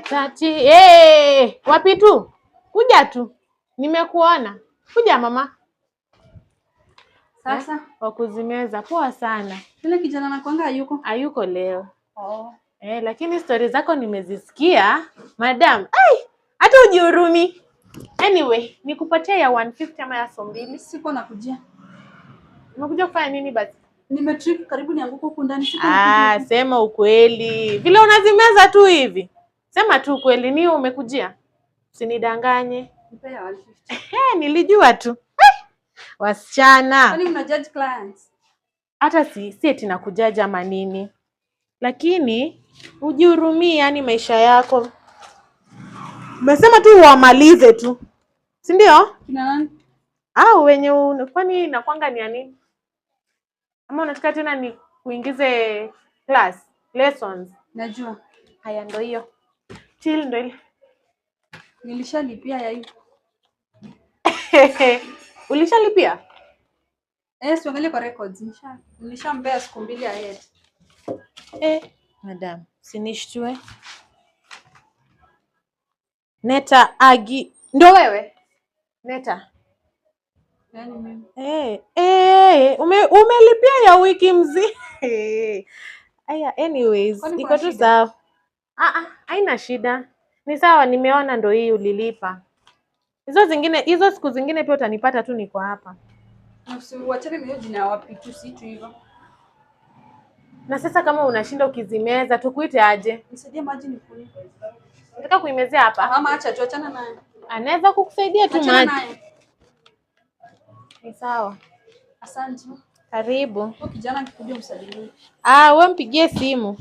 Tati, wapi tu? Kuja tu. Nimekuona. Kuja mama. Sasa wakuzimeza poa sana. Yule kijana nakwanga hayuko? Hayuko leo. Oh. Lakini story zako nimezisikia, madam. Hata ujihurumi. Anyway, nikupatia ya 150 ama ya 200. Siko nakujia. Umekuja kufanya nini basi? Nimetrip karibu nianguke huko ndani. Siko nakujia. Sema ukweli. Vile unazimeza tu hivi. Sema tu ukweli, ni umekujia. Usinidanganye. Nipe ya 150. Nilijua tu. Wasichana. Kwani mna judge clients? Hata si eti nakujaja ama nini. Lakini ujihurumie, yani maisha yako. Umesema tu uamalize tu. Si ndio? Kina nani? Wenye kwani inakwanga ni ya nini? Ama unataka tena ni kuingize class lessons? Najua. Haya ndo hiyo. Till ndo ile. Nilishalipia ya hiyo. Ulishalipia? Siangalie kwa records. Nilishampea siku 2 ahead. Madam, sinishtue. Neta Agi. Ndo wewe? Neta. Yaani mimi. Umelipia ya wiki mzima. Anyways, iko tu sawa. Haina shida. Ni sawa, nimeona ndo hii ulilipa. Hizo siku zingine pia utanipata tu niko hapa. Usiwachane mimi jina wapi tu si tu hivyo. Na sasa kama unashinda ukizimeza tukuite aje? Nisaidie maji nikunywe. Nataka kuimezea hapa. Mama acha tu, achana naye. Anaweza kukusaidia tu maji. Ni sawa. Asante. Karibu. Kijana akikuja msalimie. Wewe mpigie simu.